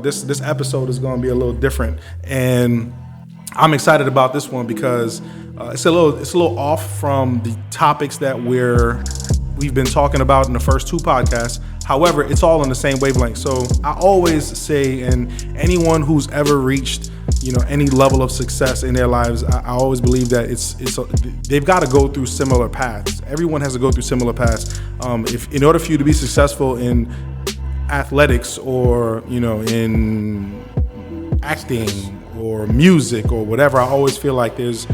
This episode is going to be a little different, and I'm excited about this one because it's a little off from the topics that we've been talking about in the first two podcasts. However, it's all on the same wavelength. So I always say, and anyone who's ever reached any level of success in their lives, I always believe that they've got to go through similar paths. Everyone has to go through similar paths. If in order for you to be successful in athletics or in acting or music or whatever, I always feel like there's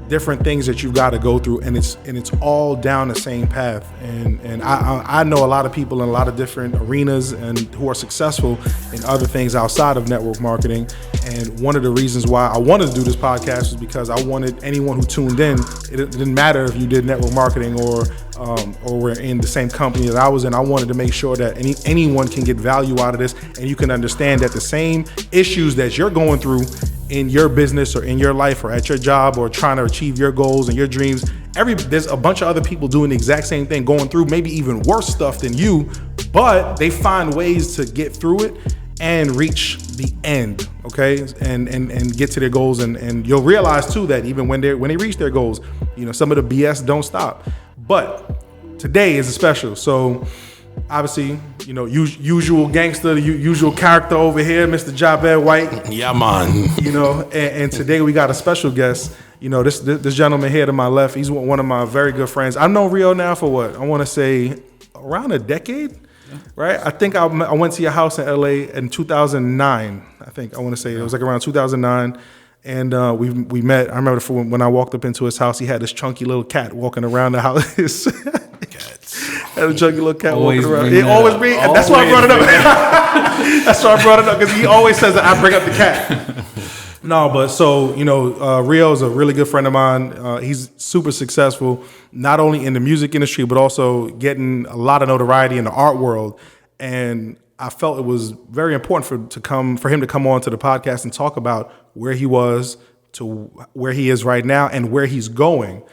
different things that you've got to go through, and it's all down the same path. And I know a lot of people in a lot of different arenas and who are successful in other things outside of network marketing. And one of the reasons why I wanted to do this podcast was because I wanted anyone who tuned in, it didn't matter if you did network marketing or were in the same company that I was in. I wanted to make sure that anyone can get value out of this, and you can understand that the same issues that you're going through in your business or in your life or at your job or trying to achieve your goals and your dreams, there's a bunch of other people doing the exact same thing, going through maybe even worse stuff than you, but they find ways to get through it and reach the end, okay, and get to their goals. And you'll realize too that even when they reach their goals, some of the BS don't stop. But today is a special, so obviously, usual gangster, the usual character over here, Mr. Javed White. Yeah, man. And today we got a special guest. This gentleman here to my left, he's one of my very good friends. I've known Rio now for what? I want to say around a decade, right? I think I went to your house in LA in 2009. I think I want to say it was like around 2009. And we met. I remember when I walked up into his house, he had this chunky little cat walking around the house. Had a chunky little cat walking around. He always bring, and that's why I brought it up. That's why I brought it up, because he always says that I bring up the cat. No, but so Rio is a really good friend of mine. He's super successful, not only in the music industry, but also getting a lot of notoriety in the art world. And I felt it was very important for him to come on to the podcast and talk about where he was to where he is right now and where he's going.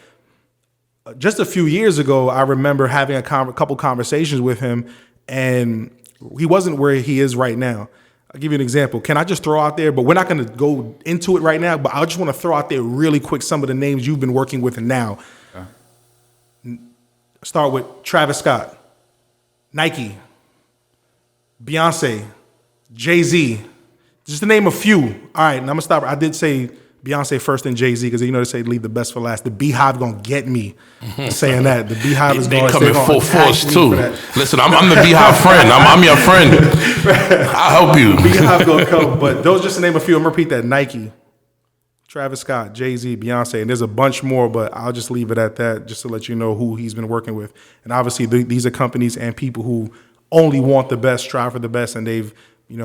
Just a few years ago, I remember having a couple conversations with him, and he wasn't where he is right now. I'll give you an example. Can I just throw out there, but we're not going to go into it right now, but I just want to throw out there really quick some of the names you've been working with now. Start with Travis Scott, Nike, Beyoncé, Jay-Z, just to name a few. All right, and I'm going to stop. I did say Beyonce first and Jay-Z, because they say leave the best for last. The Beehive gonna get me saying that. The Beehive is going to come in full force too. Listen, I'm the Beehive friend. I'm your friend. I'll help you. Beehive gonna come. But those, just to name a few, I'm gonna repeat that: Nike, Travis Scott, Jay-Z, Beyonce, and there's a bunch more, but I'll just leave it at that, just to let you know who he's been working with. And obviously, these are companies and people who only want the best, strive for the best, and they've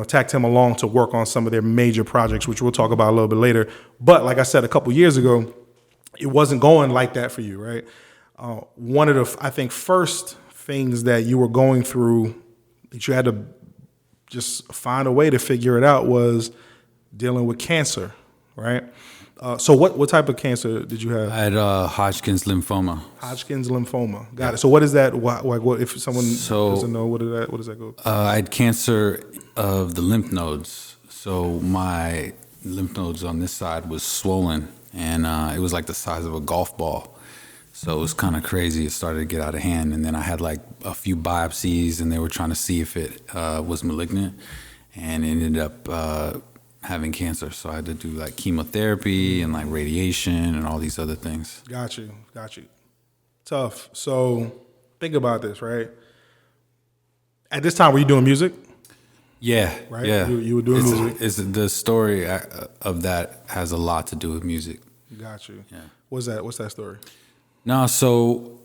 tacked him along to work on some of their major projects, which we'll talk about a little bit later. But like I said, a couple years ago, it wasn't going like that for you, right? One of the, I think, first things that you were going through that you had to just find a way to figure it out was dealing with cancer, right? So what type of cancer did you have? I had Hodgkin's lymphoma. Hodgkin's lymphoma. Got it. So what is that? What if someone doesn't know, what does that go? I had cancer of the lymph nodes. So my lymph nodes on this side was swollen, and it was like the size of a golf ball. So it was kind of crazy. It started to get out of hand, and then I had like a few biopsies, and they were trying to see if it was malignant, and it ended up having cancer. So I had to do like chemotherapy and like radiation and all these other things. Got you. Tough. So think about this, right? At this time, were you doing music? Yeah. Right? Yeah. You were doing music. The story of that has a lot to do with music. Got you. Yeah. What's that story? No, so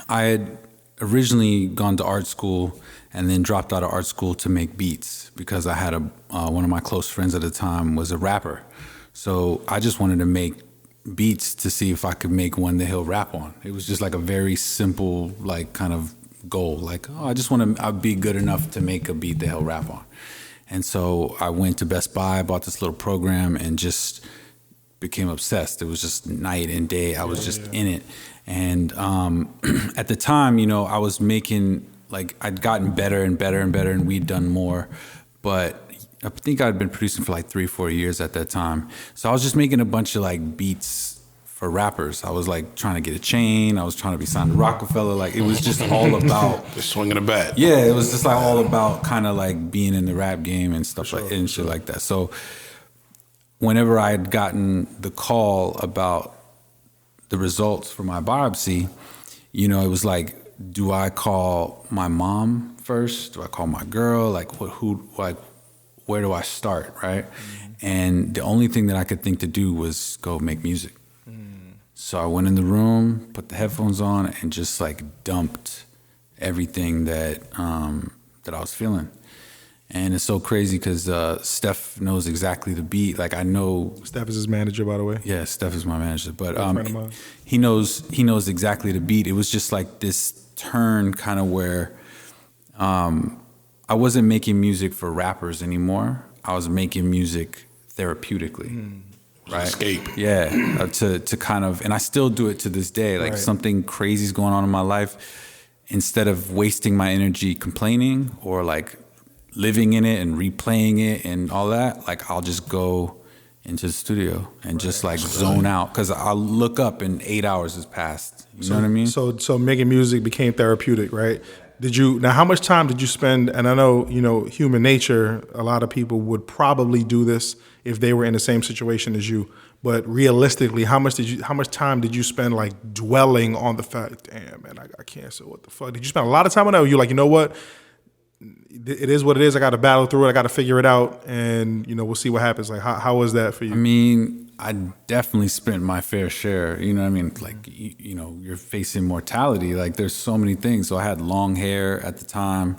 I had originally gone to art school and then dropped out of art school to make beats because I had one of my close friends at the time was a rapper. So I just wanted to make beats to see if I could make one that he'll rap on. It was just like a very simple, like kind of goal. Like, I just want to, I'd be good enough to make a beat that he'll rap on. And so I went to Best Buy, bought this little program, and just became obsessed. It was just night and day. I was just in it. And at the time, I was making, like, I'd gotten better and better and better, and we'd done more. But think I'd been producing for like 3-4 years at that time. So I was just making a bunch of like beats for rappers. I was like trying to get a chain. I was trying to be signed to Rockefeller. Like it was just all about just swinging a bat. Yeah, it was just like all about kind of like being in the rap game and stuff and shit like that. So whenever I had gotten the call about the results for my biopsy, you know, it was like, do I call my mom first? Do I call my girl? Like, where do I start, right? Mm-hmm. And the only thing that I could think to do was go make music. So I went in the room, put the headphones on, and just like dumped everything that that I was feeling. And it's so crazy because Steph knows exactly the beat. Like I know Steph is his manager, by the way. Yeah, Steph is my manager. But he knows exactly the beat. It was just like this turn, kind of where I wasn't making music for rappers anymore. I was making music therapeutically. Right. Escape. Yeah. To kind of, and I still do it to this day. Like something crazy is going on in my life. Instead of wasting my energy complaining or like living in it and replaying it and all that, like I'll just go into the studio and just like zone out, because I'll look up and 8 hours has passed. You know what I mean? So making music became therapeutic, right? Now how much time did you spend? And I know, you know, human nature, a lot of people would probably do this if they were in the same situation as you. But realistically, how much time did you spend like dwelling on the fact, damn man, I got cancer, what the fuck? Did you spend a lot of time on that? Or you like, you know what? It is what it is. I got to battle through it. I got to figure it out, and you know, we'll see what happens. Like, how was that for you? I mean, I definitely spent my fair share. You know what I mean? Like, you know, you're facing mortality. Like, there's so many things. So I had long hair at the time.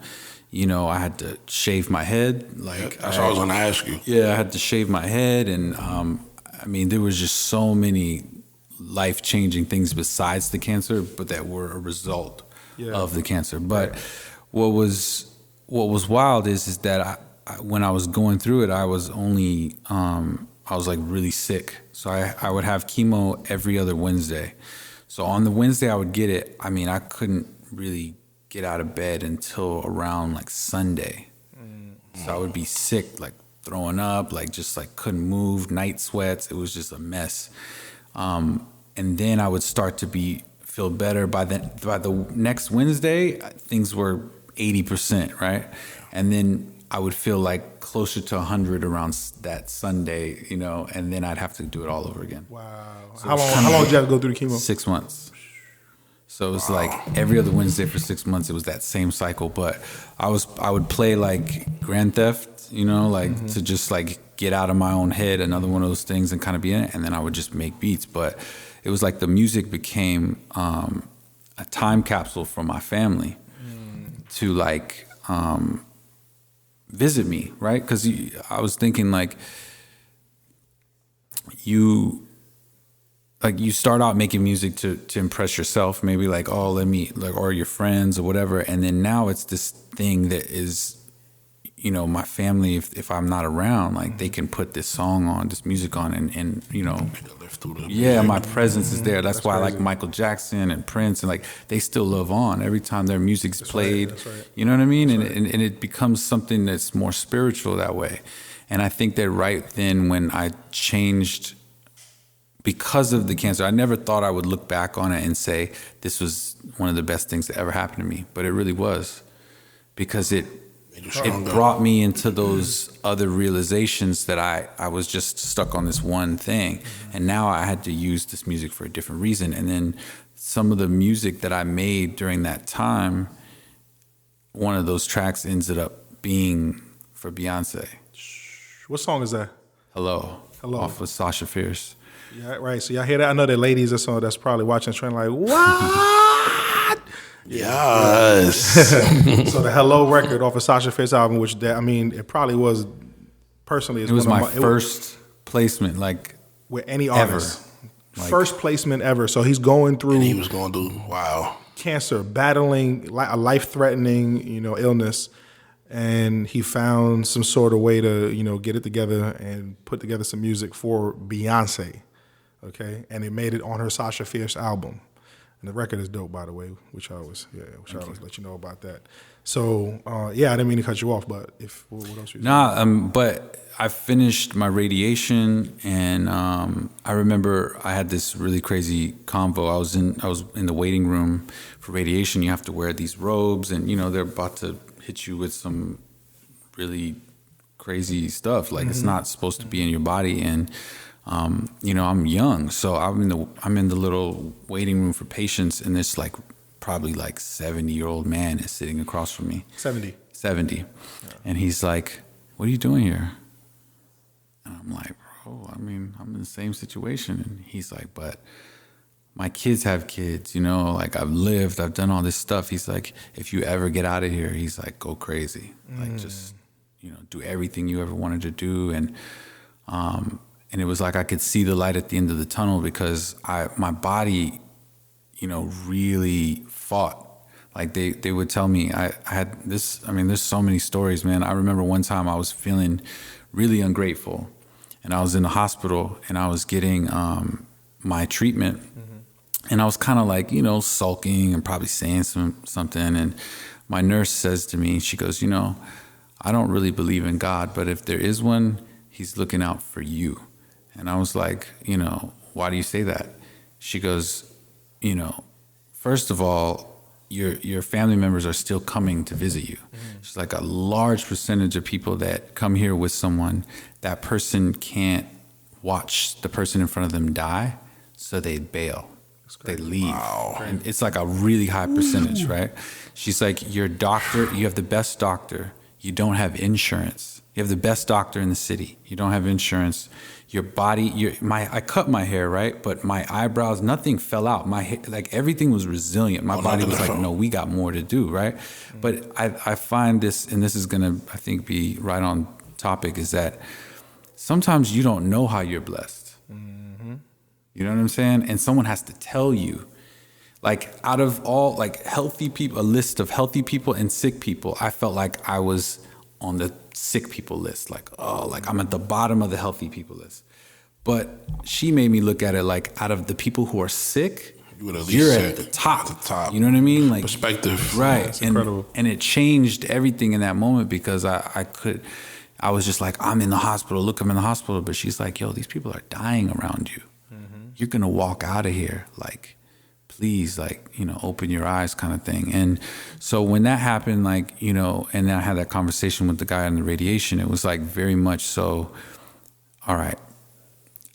You know, I had to shave my head. Like, that's what I was going to ask you. Yeah, I had to shave my head, and I mean, there was just so many life-changing things besides the cancer, but that were a result of the cancer. But what was wild is that I, when I was going through it, I was only, I was like really sick. So I would have chemo every other Wednesday. So on the Wednesday I would get it, I mean, I couldn't really get out of bed until around like Sunday. So I would be sick, like throwing up, like just like couldn't move, night sweats. It was just a mess. And then I would start to feel better. By the next Wednesday, things were 80%, right? And then I would feel like closer to 100 around that Sunday, you know, and then I'd have to do it all over again. Wow. So how long did you have to go through the chemo? 6 months. So it was like every other Wednesday for 6 months, it was that same cycle. But I would play like Grand Theft, you know, like to just like get out of my own head, another one of those things, and kind of be in it. And then I would just make beats. But it was like the music became a time capsule for my family. To like visit me, right? Because I was thinking like you start out making music to impress yourself, maybe like, oh, let me, like, or your friends or whatever, and then now it's this thing that is, you know, my family, if I'm not around, like they can put this song on, this music on, and you know, my presence is there. That's why I like Michael Jackson and Prince, and like they still live on every time their music's played. Right. You know what I mean? And it becomes something that's more spiritual that way. And I think that right then when I changed because of the cancer, I never thought I would look back on it and say this was one of the best things that ever happened to me, but it really was, because it brought me into those other realizations that I was just stuck on this one thing. And now I had to use this music for a different reason. And then some of the music that I made during that time, one of those tracks ended up being for Beyoncé. What song is that? Hello. Off of Sasha Fierce. Yeah, right. So y'all hear that? I know that ladies that's probably watching this trend like, what? Yes. So the Hello record off of Sasha Fierce album, which it probably was personally. It was my first placement, like with any artist. Like, first placement ever. So he's going through. And he was going through cancer, battling a life-threatening, you know, illness, and he found some sort of way to, you know, get it together and put together some music for Beyoncé. Okay, and it made it on her Sasha Fierce album. And the record is dope, by the way, which I always let you know about that. So yeah, I didn't mean to cut you off, but what else? You Nah, but I finished my radiation, and I remember I had this really crazy convo. I was in the waiting room for radiation. You have to wear these robes, and they're about to hit you with some really crazy stuff. Like it's not supposed to be in your body, and I'm young, so I'm in the little waiting room for patients, and this probably 70-year-old man is sitting across from me. 70. Yeah. And he's like, "What are you doing here?" And I'm like, "Bro, I'm in the same situation." And he's like, "But my kids have kids, I've done all this stuff." He's like, "If you ever get out of here," he's like, "go crazy. Just, do everything you ever wanted to do." And it was like I could see the light at the end of the tunnel, because my body, really fought. Like they would tell me, I had this, there's so many stories, man. I remember one time I was feeling really ungrateful, and I was in the hospital, and I was getting my treatment, and I was kind of sulking and probably saying something. And my nurse says to me, she goes, "I don't really believe in God, but if there is one, he's looking out for you." And I was like, "Why do you say that?" She goes, "First of all, your family members are still coming to visit you." She's like, "A large percentage of people that come here with someone, that person can't watch the person in front of them die, so they bail. They leave." Wow. And it's like a really high percentage, right? She's like, "Your doctor, you have the best doctor. You don't have insurance. You have the best doctor in the city. You don't have insurance. Your body, I cut my hair, right? But my eyebrows, nothing fell out. My hair, everything was resilient. My body was like, no, we got more to do, right? But I find this, and this is gonna, I think, be right on topic, is that sometimes you don't know how you're blessed. You know what I'm saying? And someone has to tell you. Out of all healthy people, a list of healthy people and sick people, I felt like I was on the sick people list. I'm at the bottom of the healthy people list. But she made me look at it out of the people who are sick, you're at the top. You know what I mean? Perspective. Right. That's incredible. And it changed everything in that moment, because I was just like, I'm in the hospital. Look, I'm in the hospital. But she's like, "Yo, these people are dying around you. You're going to walk out of here. Please, open your eyes," kind of thing. And so when that happened, and I had that conversation with the guy on the radiation, it was very much so, all right,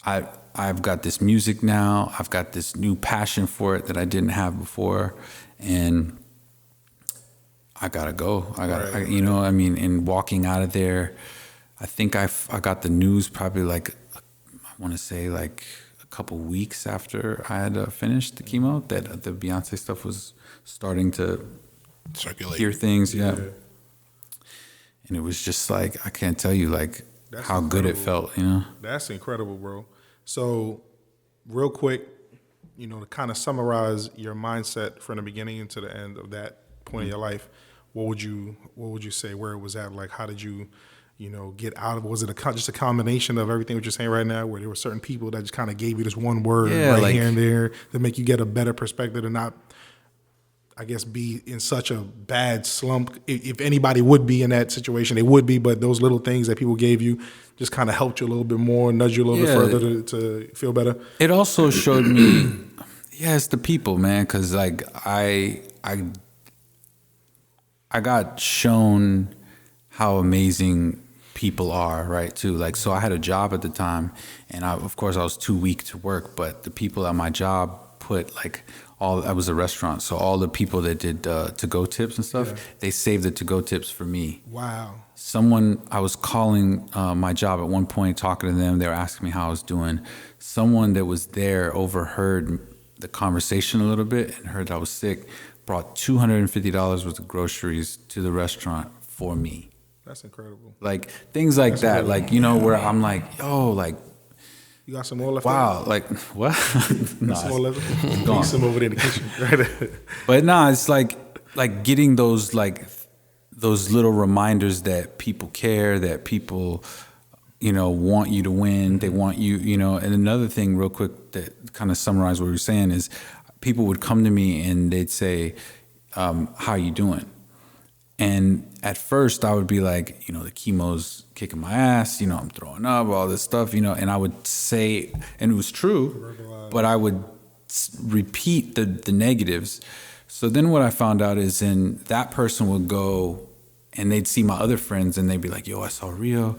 I've got this music now. I've got this new passion for it that I didn't have before. And I gotta go. And walking out of there, I think I got the news probably I want to say a couple weeks after I had finished the chemo, that the Beyoncé stuff was starting to circulate, hear things. Yeah. And it was just I can't tell you That's how incredible. Good it felt, That's incredible, bro. So real quick, to kind of summarize your mindset from the beginning to the end of that point of your life, what would you say where it was at? How did you get out of? Was it just a combination of everything what you're saying right now, where there were certain people that just kind of gave you this one word here and there that make you get a better perspective and not, I guess, be in such a bad slump? If anybody would be in that situation, they would be. But those little things that people gave you just kind of helped you a little bit more, nudged you a little bit further to feel better. It also showed me, it's the people, man, because I got shown how amazing people are, right, too. So I had a job at the time, and of course I was too weak to work, but the people at my job put I was a restaurant, so all the people that did to-go tips and stuff, they saved the to-go tips for me. Wow. I was calling my job at one point, talking to them, they were asking me how I was doing. Someone that was there overheard the conversation a little bit and heard that I was sick, brought $250 worth of groceries to the restaurant for me. That's incredible. Things like that, incredible. Where I'm you got some more left? Wow, what? No, some more left? Gone. Some over there in the kitchen, right? But it's getting those little reminders that people care, that people, want you to win. They want you, And another thing, real quick, that kind of summarize what we were saying is, people would come to me and they'd say, "How are you doing?" And at first I would be like, you know, the chemo's kicking my ass, you know, I'm throwing up, all this stuff, you know, and I would say, and it was true, but I would repeat the negatives. So then what I found out is then that person would go and they'd see my other friends and they'd be like, yo, I saw Rio.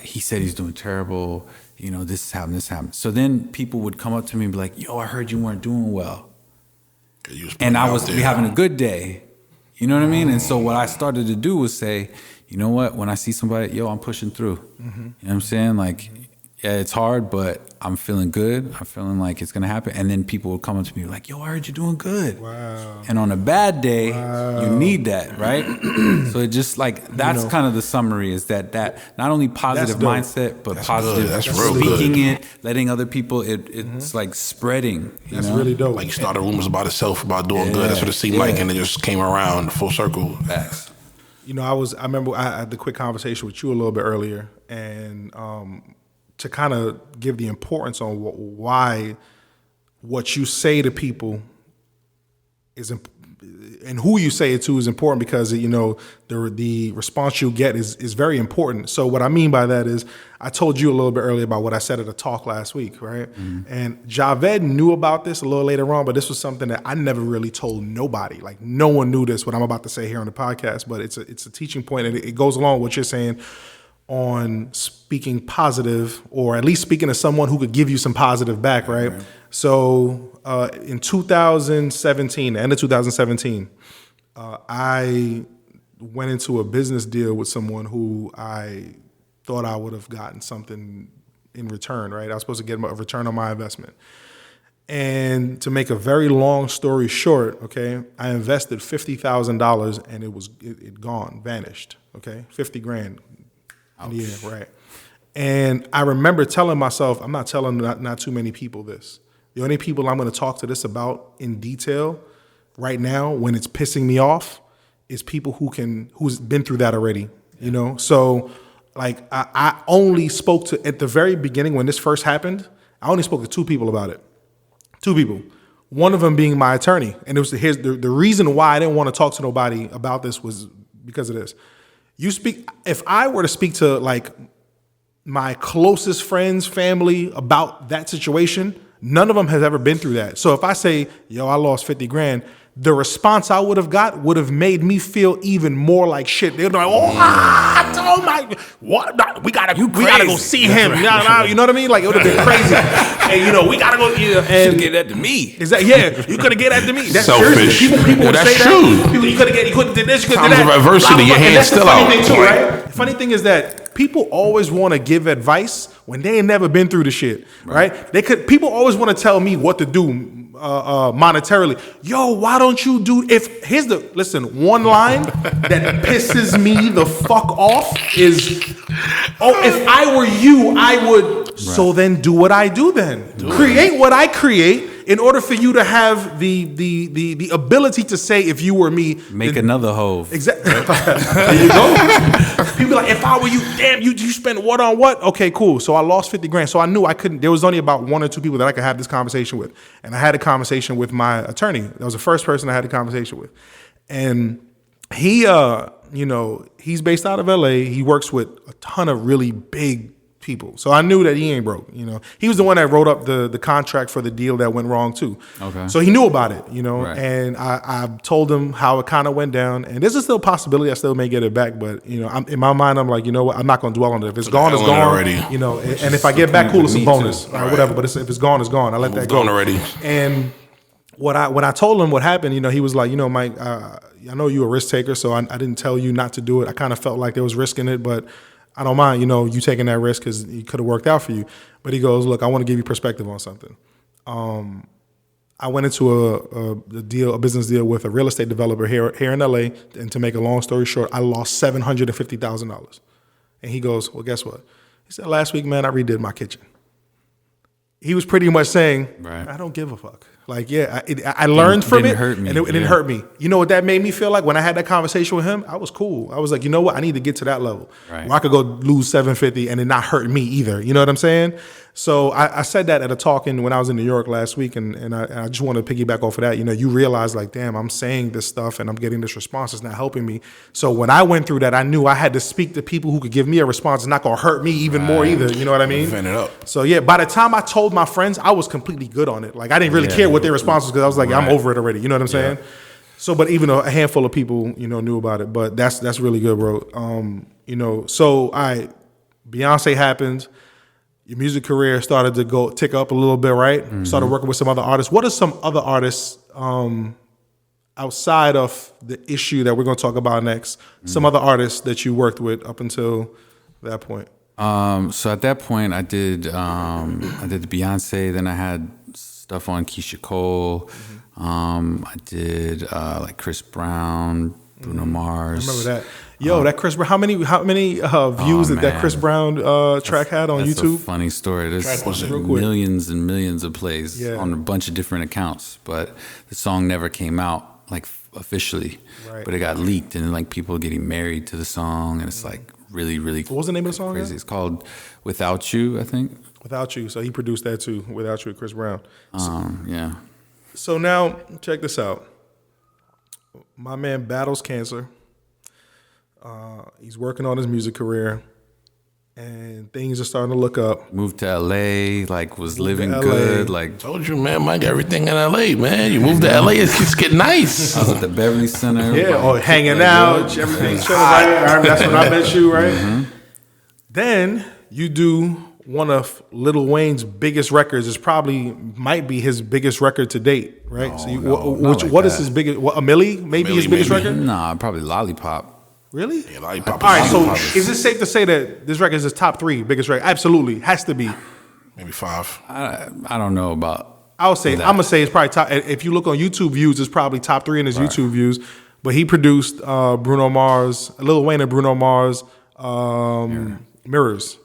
He said he's doing terrible. You know, this happened. So then people would come up to me and be like, yo, I heard you weren't doing well. And I was having a good day. You know what I mean? And so what I started to do was say, you know what? When I see somebody, yo, I'm pushing through. You know what I'm saying? Like, yeah, it's hard, but I'm feeling good. I'm feeling like it's going to happen. And then people would come up to me like, yo, I heard you're doing good. Wow. And on a bad day, you need that, right? So it just like, that's kind of the summary is that not only positive mindset, but positive speaking it, letting other people, it's like spreading. That's really dope. Like you started rumors about itself, about doing good. That's what it seemed like. And it just came around full circle. Facts. You know, I remember I had the quick conversation with you a little bit earlier, and to kind of give the importance on why what you say to people is and who you say it to is important, because, you know, the response you get is very important. So what I mean by that is, I told you a little bit earlier about what I said at a talk last week, right? And Javed knew about this a little later on, but this was something that I never really told nobody. Like, no one knew this, what I'm about to say here on the podcast, but it's a teaching point, and it goes along with what you're saying on speaking positive, or at least speaking to someone who could give you some positive back, right? So in 2017, the end of 2017, I went into a business deal with someone who I thought I would have gotten something in return, right? I was supposed to get a return on my investment. And to make a very long story short, okay, I invested $50,000 and it gone, vanished, okay? 50 grand. Yeah, right. And I remember telling myself, I'm not telling not too many people this. The only people I'm going to talk to this about in detail right now, when it's pissing me off, is people who's been through that already. You know, so like I only spoke to, at the very beginning when this first happened, I only spoke to two people about it. Two people. One of them being my attorney, and it was the reason why I didn't want to talk to nobody about this was because of this. If I were to speak to like my closest friends, family about that situation, none of them has ever been through that. So if I say, yo, I lost 50 grand, the response I would have made me feel even more like shit. They'd be like, oh my, what? We gotta go see him. Right. You know what I mean? Like, it would have been crazy. And, you know, we gotta go. And get that to me. Exactly. Yeah, you could have get that to me. That's selfish. People would say true. that. You could have did this. You could have did that. Times of adversity, your hand's still out. Too, right? The funny thing is that people always want to give advice when they ain't never been through the shit, right? People always want to tell me what to do monetarily. Yo, why don't you do, one line that pisses me the fuck off is, if I were you, I would, so then do what I do then. Create what I create in order for you to have the ability to say, if you were me, make another hove. Exactly. There you go. People like, if I were you, damn, you spent what on what? Okay, cool. So I lost 50 grand. So I knew I couldn't, there was only about one or two people that I could have this conversation with. And I had a conversation with my attorney. That was the first person I had a conversation with. And he, he's based out of LA. He works with a ton of really big people. So I knew that he ain't broke, you know. He was the one that wrote up the contract for the deal that went wrong too. Okay. So he knew about it, you know, right. And I told him how it kind of went down. And there's still a possibility I still may get it back, but you know, in my mind, I'm like, you know what, I'm not going to dwell on it. If it's gone, it's gone already. You know, and if I get back, cool, it's a bonus, or whatever. But if it's gone, it's gone. I let that go. Gone already. And when I told him what happened, you know, he was like, you know, Mike, I know you're a risk taker, so I didn't tell you not to do it. I kind of felt like there was risk in it, but I don't mind, you know, you taking that risk because it could have worked out for you. But he goes, look, I want to give you perspective on something. I went into a business deal with a real estate developer here in LA, and to make a long story short, I lost $750,000. And he goes, well, guess what? He said, last week, man, I redid my kitchen. He was pretty much saying, right. I don't give a fuck. Like, yeah, I learned from it, and it didn't hurt me. You know what that made me feel like? When I had that conversation with him, I was cool. I was like, you know what? I need to get to that level where I could go lose $750 and it not hurt me either. You know what I'm saying? So I said that at a talking when I was in New York last week, and I just want to piggyback off of that. You realize like, damn, I'm saying this stuff and I'm getting this response. It's not helping me. So when I went through that, I knew I had to speak to people who could give me a response. It's not going to hurt me even more either. You know what I mean? Vent it up. So yeah, by the time I told my friends, I was completely good on it. Like I didn't really care what their response was because I was like, I'm over it already. You know what I'm saying? So, but even a handful of people, knew about it. But that's really good, bro. So Beyonce happened. Your music career started to tick up a little bit, right? Mm-hmm. Started working with some other artists. What are some other artists outside of the issue that we're going to talk about next? Mm-hmm. Some other artists that you worked with up until that point. So at that point, I did the Beyonce. Then I had stuff on Keisha Cole. Mm-hmm. I did like Chris Brown, Bruno Mars. I remember that. Yo, that Chris Brown. How many views did that Chris Brown track had on that's YouTube? A funny story. There's millions and millions of plays on a bunch of different accounts, but the song never came out like officially. Right. But it got leaked, and like people getting married to the song, and it's like really, really. What was the name of the song? Crazy. Again? It's called "Without You," I think. Without You. So he produced that too. Without You, Chris Brown. Yeah. So now check this out. My man battles cancer. He's working on his music career, and things are starting to look up. Moved to LA, like was living good. Like told you, man, Mike, everything in LA, man. You moved to LA, it's getting nice. I was at the Beverly Center. Yeah, hanging out, everything's chilling. Right? That's when I met you, right? Mm-hmm. Then you do one of Lil Wayne's biggest records. It's might be his biggest record to date, right? What is his biggest? A Milli? Maybe his biggest record? Nah, probably Lollipop. Really? Yeah, Lollipop. All right, so is it safe to say that this record is his top 3 biggest record? Absolutely, has to be. Maybe 5. I don't know about. I'm gonna say it's probably top. If you look on YouTube views, it's probably top 3 in his YouTube views. But he produced Bruno Mars, Lil Wayne and Bruno Mars, Mirrors.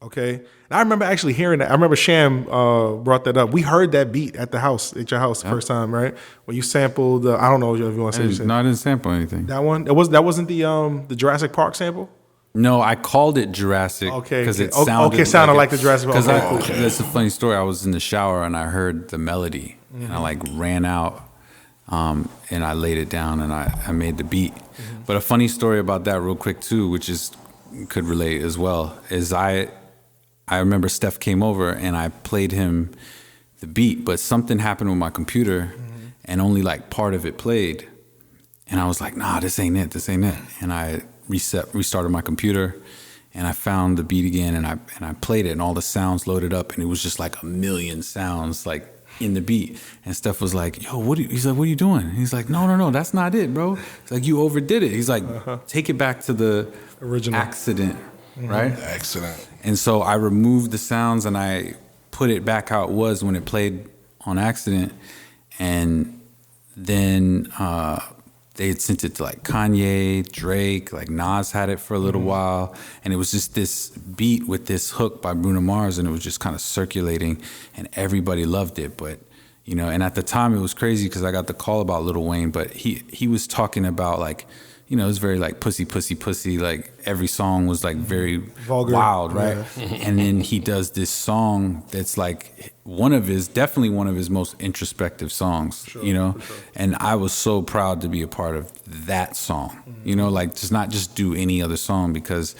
Okay, and I remember actually hearing that. I remember Sham brought that up. We heard that beat at your house the first time, right? When you sampled, I don't know if you want to say. No, I didn't sample anything. That one, that wasn't the Jurassic Park sample. No, I called it Jurassic. Okay, because it sounded like the Jurassic Park. That's a funny story. I was in the shower and I heard the melody, and I like ran out, and I laid it down and I made the beat. Mm-hmm. But a funny story about that, real quick too, which could relate as well, is I remember Steph came over and I played him the beat, but something happened with my computer and only like part of it played. And I was like, nah, this ain't it. And I restarted my computer and I found the beat again and I played it and all the sounds loaded up and it was just like a million sounds like in the beat. And Steph was like, yo, he's like, what are you doing? He's like, no, that's not it, bro. He's like, you overdid it. He's like, take it back to the original accident. Right? Accident. And so I removed the sounds and I put it back how it was when it played on accident. And then they had sent it to like Kanye, Drake, like Nas had it for a little while. And it was just this beat with this hook by Bruno Mars and it was just kind of circulating and everybody loved it. But, and at the time it was crazy because I got the call about Lil Wayne, but he was talking about like, it was very like pussy, like every song was like very vulgar, wild, right? Yeah. And then he does this song that's like definitely one of his most introspective songs, Sure. And I was so proud to be a part of that song, like just not just do any other song because,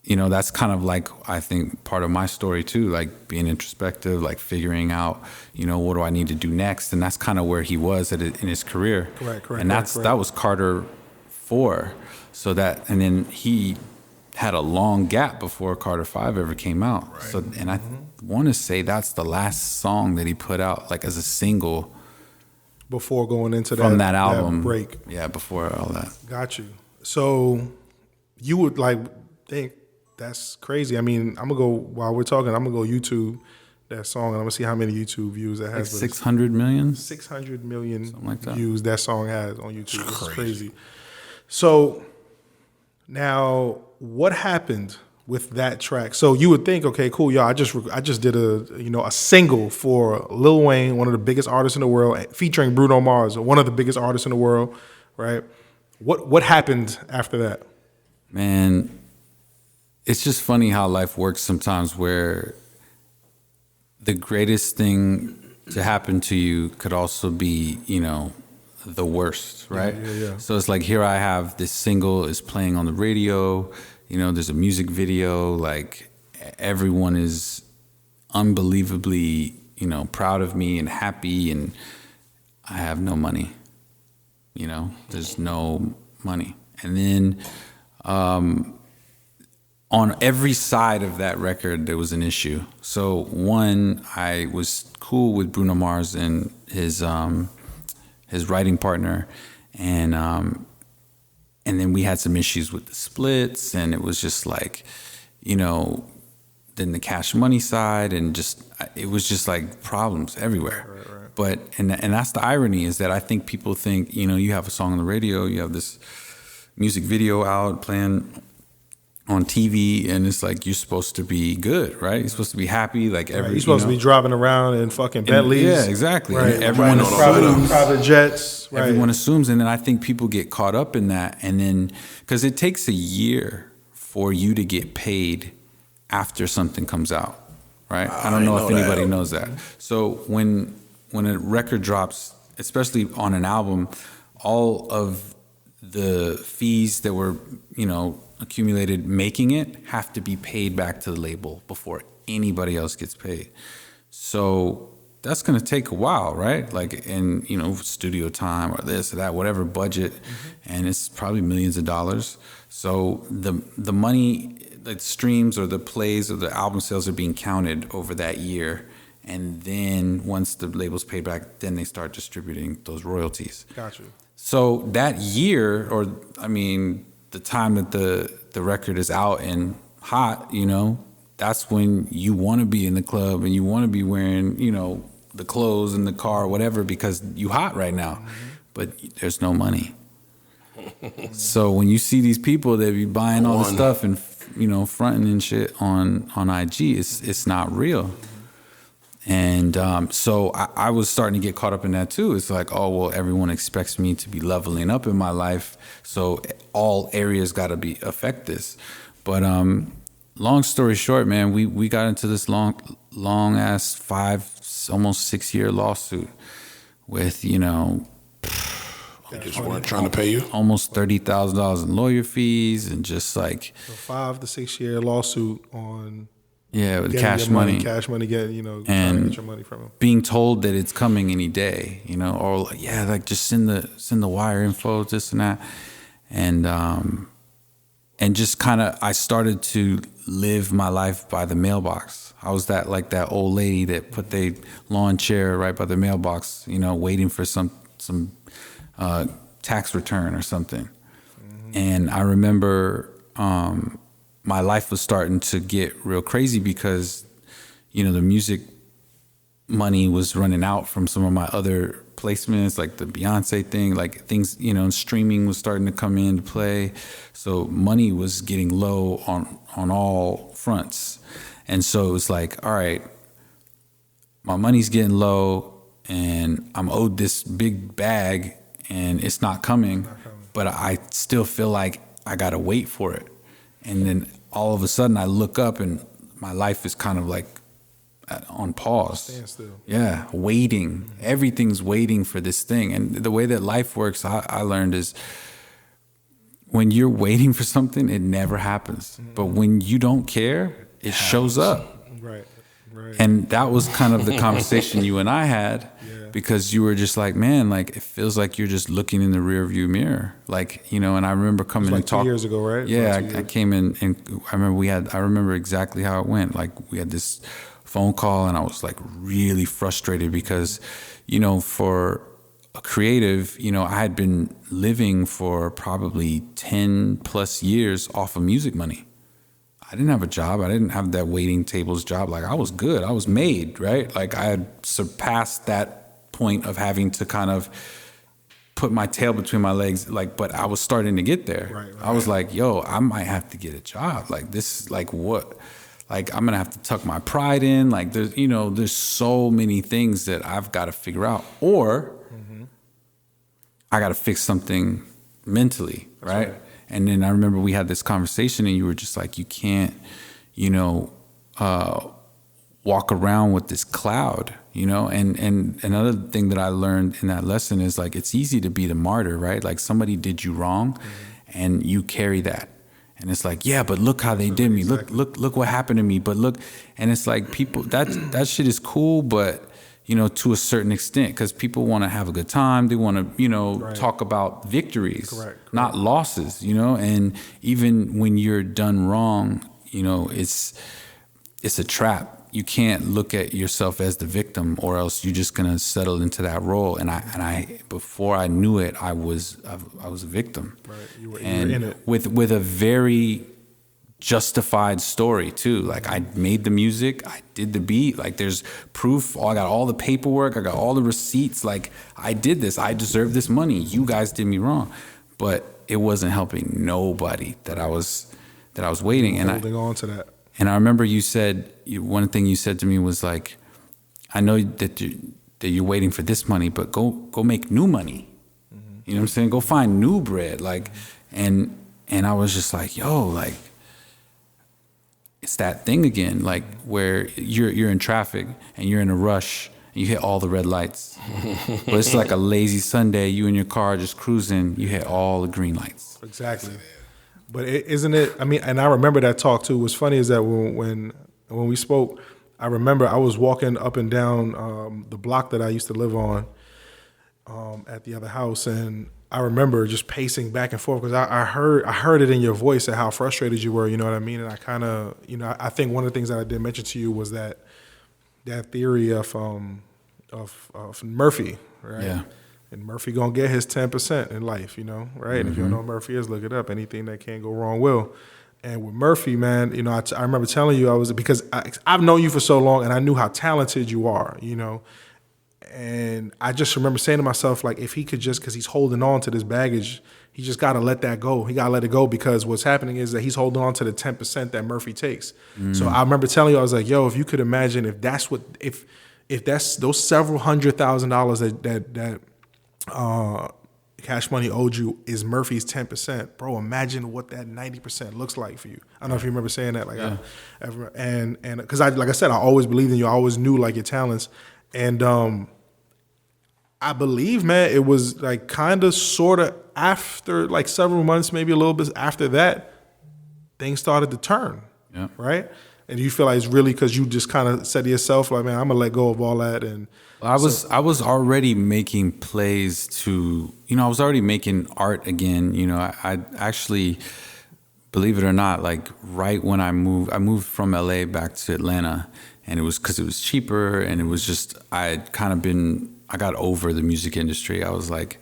that's kind of like, I think part of my story too, like being introspective, like figuring out, what do I need to do next? And that's kind of where he was in his career. Correct. And that was Carter 4. So and then he had a long gap before Carter 5 ever came out. Right. So, and I want to say that's the last song that he put out, like as a single. Before going into from that album. That break. Yeah, before all that. Got you. So you would like think that's crazy. I mean, while we're talking, I'm going to go YouTube that song and I'm going to see how many YouTube views that has. Like 600 million? 600 million something like that. Views that song has on YouTube. It's crazy. So now, what happened with that track? So you would think, okay, cool, y'all. I just did a single for Lil Wayne, one of the biggest artists in the world, featuring Bruno Mars, one of the biggest artists in the world, right? What happened after that? Man, it's just funny how life works sometimes. Where the greatest thing to happen to you could also be, the worst, right? Yeah. So it's like, here I have this single is playing on the radio, there's a music video, like everyone is unbelievably, proud of me and happy, and I have no money, there's no money. And then on every side of that record, there was an issue. So one, I was cool with Bruno Mars and his writing partner, and then we had some issues with the splits, and it was just like, then the Cash Money side, and it was just like problems everywhere. Right. But and that's the irony, is that I think people think, you have a song on the radio, you have this music video out playing on TV, and it's like you're supposed to be good, right? You're supposed to be happy, like you're supposed to be driving around in fucking Bentleys. Yeah, exactly. Right. And everyone private jets. Right. Everyone assumes, and then I think people get caught up in that, and then because it takes a year for you to get paid after something comes out, right? I don't know if anybody knows that. So when a record drops, especially on an album, all of the fees that were, accumulated making it have to be paid back to the label before anybody else gets paid. So that's going to take a while, right? Like, and studio time or this or that, whatever budget, and it's probably millions of dollars. So the money, the streams or the plays or the album sales are being counted over that year, and then once the label's paid back, then they start distributing those royalties. Gotcha. So that year, the time that the record is out and hot, that's when you want to be in the club and you want to be wearing, the clothes and the car, whatever, because you hot right now, but there's no money. So when you see these people that be buying all this stuff and, fronting and shit on IG, it's not real. And so I was starting to get caught up in that too. It's like, oh, well, everyone expects me to be leveling up in my life, so all areas got to be affect this. But long story short, man, we got into this long ass 5, almost 6 year lawsuit with They just weren't trying to pay you? Almost $30,000 in lawyer fees, and just like a 5 to 6 year lawsuit on. Yeah, with cash money. Cash money, trying to get your money from him. Being told that it's coming any day, or just send the wire info, this and that. And just kind of, I started to live my life by the mailbox. I was that old lady that put their lawn chair right by the mailbox, waiting for some tax return or something. Mm-hmm. And I remember, my life was starting to get real crazy because, the music money was running out from some of my other placements, like the Beyoncè thing, like things, streaming was starting to come into play. So money was getting low on all fronts. And so it was like, all right, my money's getting low and I'm owed this big bag and it's not coming, but I still feel like I got to wait for it. And then all of a sudden I look up and my life is kind of like on pause. Stand still. Yeah, waiting. Everything's waiting for this thing. And the way that life works, I learned, is when you're waiting for something, it never happens. Mm-hmm. But when you don't care, it shows up. Right. And that was kind of the conversation you and I had, because you were just like, man, like it feels like you're just looking in the rearview mirror, like, and I remember coming and talking 2 years ago, right? Yeah, I came in and I remember exactly how it went. Like we had this phone call and I was like really frustrated because, for a creative, I had been living for probably 10 plus years off of music money. I didn't have a job. I didn't have that waiting tables job. Like I was good. I was made, right? Like I had surpassed that point of having to kind of put my tail between my legs. Like, but I was starting to get there. Right. I was like, yo, I might have to get a job. Like this is like what? Like I'm going to have to tuck my pride in. Like there's so many things that I've got to figure out, or I got to fix something mentally. Right. And then I remember we had this conversation and you were just like, you can't, walk around with this cloud, you know? And another thing that I learned in that lesson is like, it's easy to be the martyr, right? Like somebody did you wrong and you carry that. And it's like, yeah, but look how they did me. Look what happened to me. But look, and it's like people, that shit is cool, but you know, to a certain extent, because people want to have a good time. They want to, you know, talk about victories, not losses, you know? And even when you're done wrong, you know, it's a trap. You can't look at yourself as the victim, or else you're just gonna settle into that role. And I before I knew it, I was a victim. Right. You were in it. With a very justified story too. Like I made the music, I did the beat. Like there's proof. I got all the paperwork. I got all the receipts. Like I did this. I deserve this money. You guys did me wrong, but it wasn't helping nobody that I was waiting and holding on to that. And I remember you said, one thing you said to me was like, I know that you're waiting for this money, but go make new money. Mm-hmm. You know what I'm saying? Go find new bread. Like, and I was just like, yo, like, it's that thing again, like where you're in traffic and you're in a rush and you hit all the red lights. But it's like a lazy Sunday, you in your car just cruising, you hit all the green lights. Exactly. But isn't it? I mean, and I remember that talk too. What's funny is that when we spoke, I remember I was walking up and down the block that I used to live on at the other house, and I remember just pacing back and forth because I heard it in your voice at how frustrated you were. You know what I mean? And I kind of, you know, I think one of the things that I did mention to you was that theory of Murphy, right? Yeah. And Murphy gonna get his 10% in life, you know, right? Mm-hmm. If you don't know what Murphy is, look it up. Anything that can't go wrong will. And with Murphy, man, you know, I remember telling you because I've known you for so long, and I knew how talented you are, you know. And I just remember saying to myself, like, if he could just, because he's holding on to this baggage, he just got to let that go. He got to let it go, because what's happening is that he's holding on to the 10% that Murphy takes. Mm. So I remember telling you, I was like, yo, if you could imagine if that's what, if that's those several $100,000 that Cash Money owed you is Murphy's 10%, bro, imagine what that 90% looks like for you. I don't know if you remember saying that, like, yeah. And because like I said, I always believed in you. I always knew like your talents, and I believe, man, it was like kind of sort of after like several months, maybe a little bit after that, things started to turn, yeah. Right? And you feel like it's really because you just kind of said to yourself, like, man, I'm gonna let go of all that. And I was already making plays to, you know, I was already making art again. You know, I actually, believe it or not, like right when I moved from LA back to Atlanta, and it was because it was cheaper, and it was just, I got over the music industry. I was like,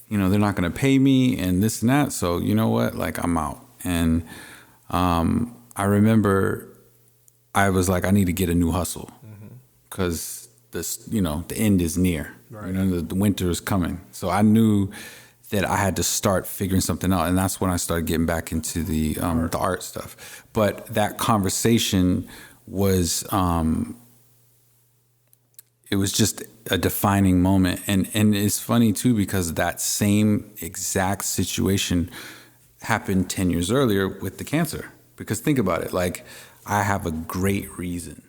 you know, they're not going to pay me and this and that. So you know what, like I'm out. And I remember I was like, I need to get a new hustle because this, you know, the end is near. Right. You know, the winter is coming. So I knew that I had to start figuring something out, and that's when I started getting back into the art stuff. But that conversation was, it was just a defining moment, and it's funny too because that same exact situation happened 10 years earlier with the cancer. Because think about it, like I have a great reason.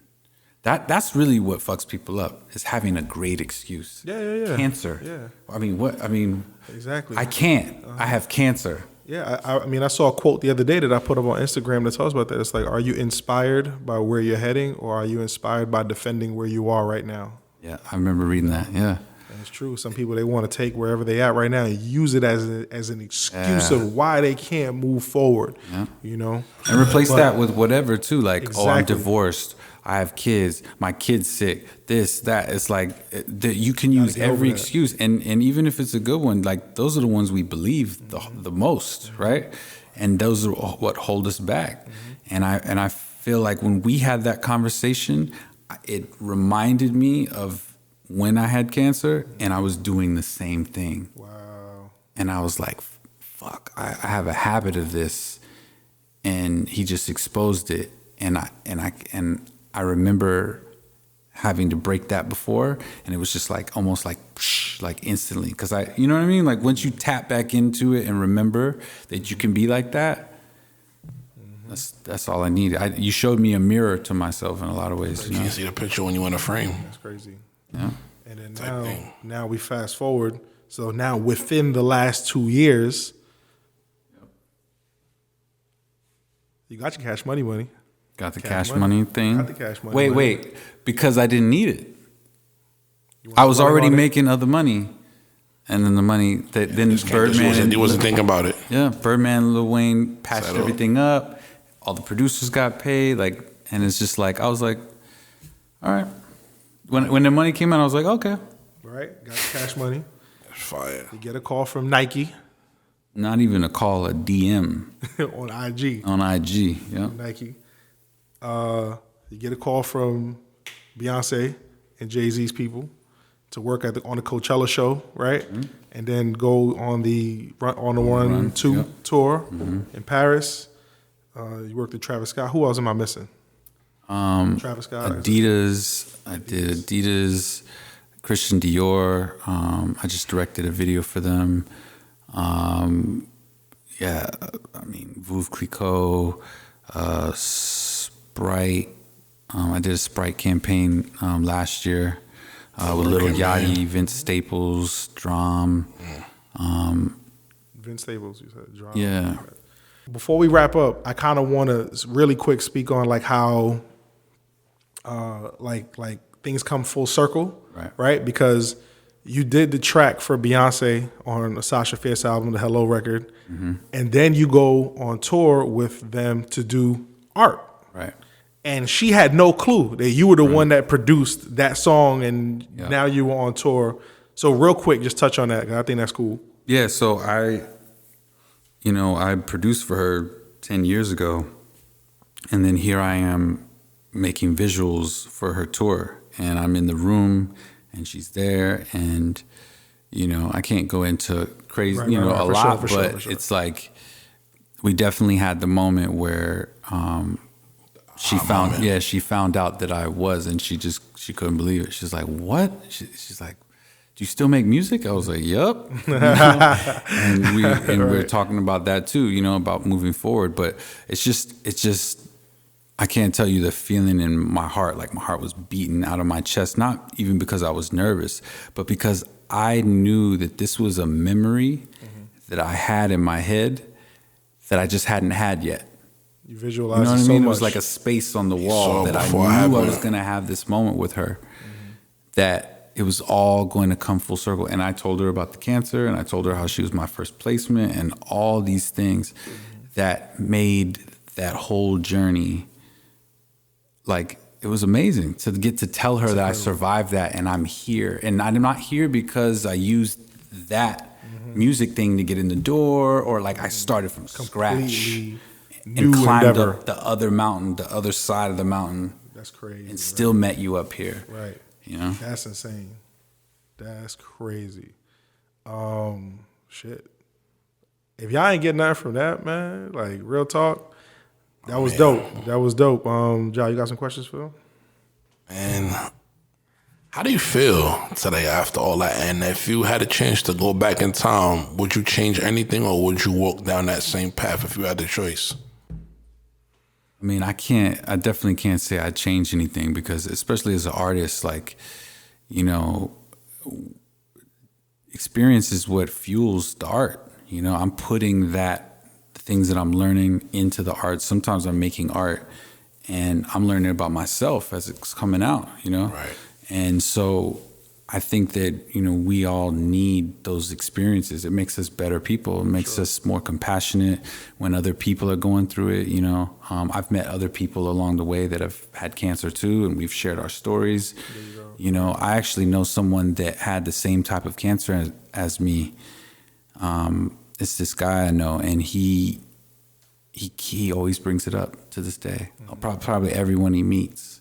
That's really what fucks people up, is having a great excuse. Yeah. Cancer. Yeah. I mean, what? I mean, exactly. I can't. I have cancer. Yeah. I mean, I saw a quote the other day that I put up on Instagram that talks about that. It's like, are you inspired by where you're heading, or are you inspired by defending where you are right now? Yeah, I remember reading that. Yeah. And it's true. Some people, they want to take wherever they at right now and use it as an excuse of why they can't move forward. Yeah. You know, and replace that with whatever too. Like, exactly. Oh, I'm divorced. I have kids. My kid's sick. This, that. It's like you can use every excuse, and even if it's a good one, like those are the ones we believe the most, right? And those are what hold us back. And I feel like when we had that conversation, it reminded me of when I had cancer, and I was doing the same thing. Wow. And I was like, fuck, I have a habit of this, and he just exposed it, and I remember having to break that before, and it was just like almost like instantly, because you know what I mean? Like once you tap back into it and remember that you can be like that, That's all I need. You showed me a mirror to myself in a lot of ways. You can't see the picture when you in a frame. That's crazy. Yeah. And then now we fast forward. So now within the last 2 years, you got your cash money. Got the cash money thing. Got the cash money. Wait. Because I didn't need it. I was already making other money. And then the money that then Birdman. He wasn't thinking about it. Yeah. Birdman, Lil Wayne patched everything up. All the producers got paid. And it's just like, I was like, all right. When the money came out, I was like, okay. Right. Got the cash money. Fire. You get a call from Nike. Not even a call, a DM. On IG. On IG, yeah. Nike. You get a call from Beyonce and Jay-Z's people to work on the Coachella show, right? Mm-hmm. And then go on the Run 2 tour in Paris. You worked with Travis Scott. Who else am I missing? Travis Scott. Adidas. I did Adidas. Christian Dior. I just directed a video for them. Veuve Clicquot, Sprite. I did a Sprite campaign last year with Lil Yachty, Vince Staples, Drum. Vince Staples, you said Drum. Yeah. Before we wrap up, I kind of want to really quick speak on how things come full circle, right? Because you did the track for Beyonce on the Sasha Fierce album, the Hello record, and then you go on tour with them to do Art. Right. And she had no clue that you were the one that produced that song, and now you were on tour. So real quick, just touch on that, 'cause I think that's cool. Yeah, so I produced for her 10 years ago, and then here I am making visuals for her tour, and I'm in the room, and she's there, and I can't go into crazy, a lot, but it's like we definitely had the moment where she found out that I was, and she couldn't believe it. She's like, "What?" She's like, "Do you still make music?" I was like, "Yup." And we're talking about that too, about moving forward. But it's just. I can't tell you the feeling in my heart, like my heart was beating out of my chest, not even because I was nervous, but because I knew that this was a memory that I had in my head that I just hadn't had yet. You visualized it so much. It was like a space on the wall that I knew I was going to have this moment with her, that it was all going to come full circle. And I told her about the cancer, and I told her how she was my first placement, and all these things that made that whole journey. Like, it was amazing to get to tell her that I survived that, and I'm here. And I'm not here because I used that music thing to get in the door, or I started from scratch and climbed up the other mountain, the other side of the mountain. That's crazy. And still met you up here. Right. That's insane. That's crazy. Shit. If y'all ain't getting nothing from that, man, real talk. That was dope. That was dope. Ja, you got some questions for him? And how do you feel today after all that? And if you had a chance to go back in time, would you change anything, or would you walk down that same path if you had the choice? I mean, I definitely can't say I changed anything, because especially as an artist, experience is what fuels the art. I'm putting things that I'm learning into the art. Sometimes I'm making art and I'm learning about myself as it's coming out, Right. And so I think that, we all need those experiences. It makes us better people. It makes us more compassionate when other people are going through it, I've met other people along the way that have had cancer too, and we've shared our stories. I actually know someone that had the same type of cancer as me. It's this guy I know, and he always brings it up to this day. Probably everyone he meets,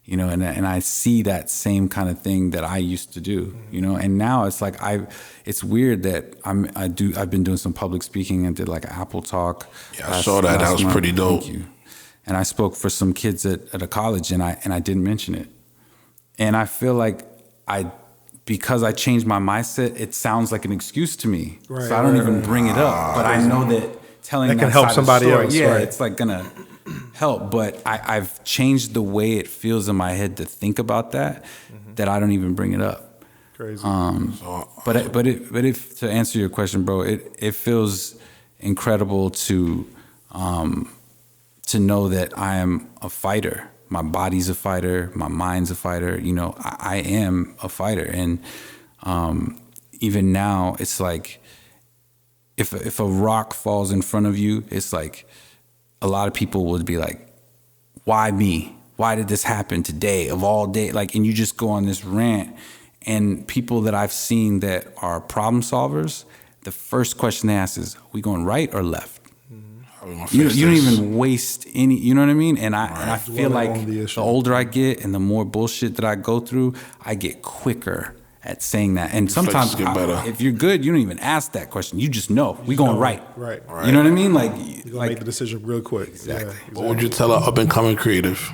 and I see that same kind of thing that I used to do, And now it's like it's weird that I've been doing some public speaking and did an Apple Talk. Yeah, I saw that. That was pretty dope. Thank you. And I spoke for some kids at a college, and I didn't mention it. And I feel like because I changed my mindset, it sounds like an excuse to me. Right, so I don't even bring it up. But I know that telling that can help somebody story, else. yeah, right. it's gonna help, but I've changed the way it feels in my head to think about that I don't even bring it up. Crazy. But if to answer your question, bro, it feels incredible to know that I am a fighter. My body's a fighter. My mind's a fighter. You know, I am a fighter, and even now, it's like if a rock falls in front of you, it's like a lot of people would be like, "Why me? Why did this happen today of all day?" Like, and you just go on this rant. And people that I've seen that are problem solvers, the first question they ask is, "We going right or left?" You don't even waste any, you know what I mean? And I feel like the older I get and the more bullshit that I go through, I get quicker at saying that. And sometimes if you're good, you don't even ask that question. You just know we going right. Right. You know what I mean? Like, you're gonna make the decision real quick. Exactly. Yeah, What would you tell an up and coming creative?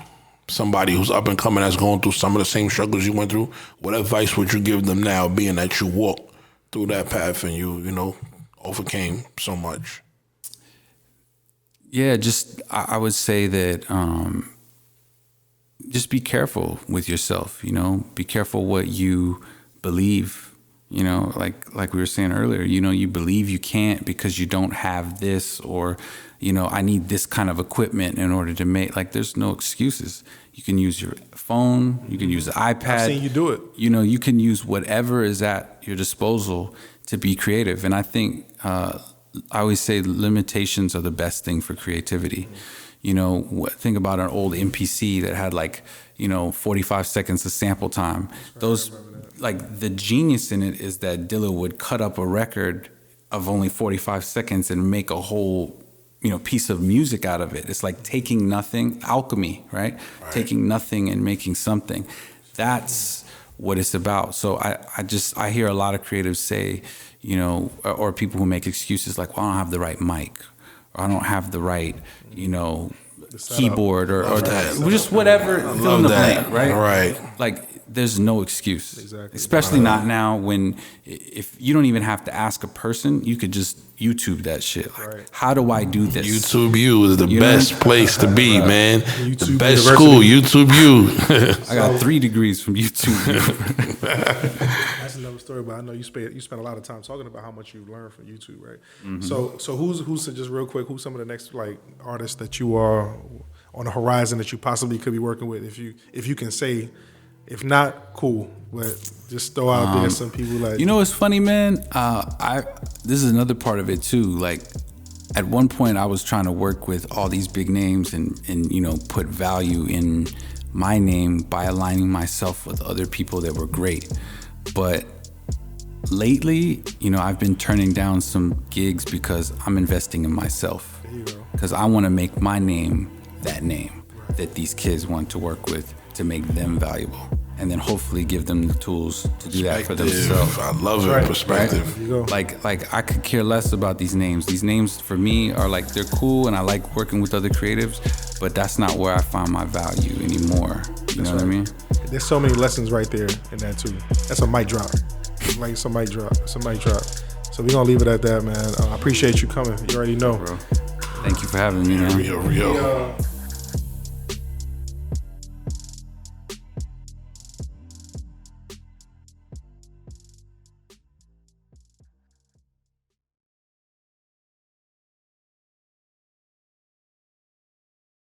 Somebody who's up and coming that's going through some of the same struggles you went through. What advice would you give them now, being that you walked through that path and you know, overcame so much? Yeah, just I would say that just be careful with yourself. You know, be careful what you believe. You know, like we were saying earlier. You know, you believe you can't because you don't have this, or you know, I need this kind of equipment in order to make. Like, there's no excuses. You can use your phone. You can use the iPad. I've seen you do it. You know, you can use whatever is at your disposal to be creative. And I think I always say limitations are the best thing for creativity. You know, think about an old MPC that had 45 seconds of sample time. Those, like, the genius in it is that Dilla would cut up a record of only 45 seconds and make a whole, piece of music out of it. It's like taking nothing, alchemy, right? Taking nothing and making something. That's what it's about. So I hear a lot of creatives say, or people who make excuses like, well, I don't have the right mic, or I don't have the right, keyboard, or just whatever, fill in the blank, right? Right. Like, there's no excuse. Exactly. Especially not now, when if you don't even have to ask a person, you could just YouTube that shit. Like, how do I do this? YouTube U is the best place to be, man. YouTube the best University. school, YouTube U. I got 3 degrees from YouTube. That's another story, but I know you spent a lot of time talking about how much you learned from YouTube, right? Mm-hmm. So who's just real quick, who's some of the next artists that you are on the horizon that you possibly could be working with, if you can say. If not, cool. But just throw out there some people like. You know, it's funny, man. This is another part of it too. Like, at one point, I was trying to work with all these big names and put value in my name by aligning myself with other people that were great. But lately, I've been turning down some gigs because I'm investing in myself. There you go. Because I want to make my name that name that these kids want to work with, to make them valuable, and then hopefully give them the tools to do that for themselves. I love it. Perspective. Right? Like I could care less about these names. These names for me are like, they're cool, and I like working with other creatives, but that's not where I find my value anymore. You know what I mean? There's so many lessons right there in that too. That's a mic drop. Like, it's a mic drop. It's a mic drop. So we're gonna leave it at that, man. I appreciate you coming. You already know. Bro. Thank you for having me, man. Real.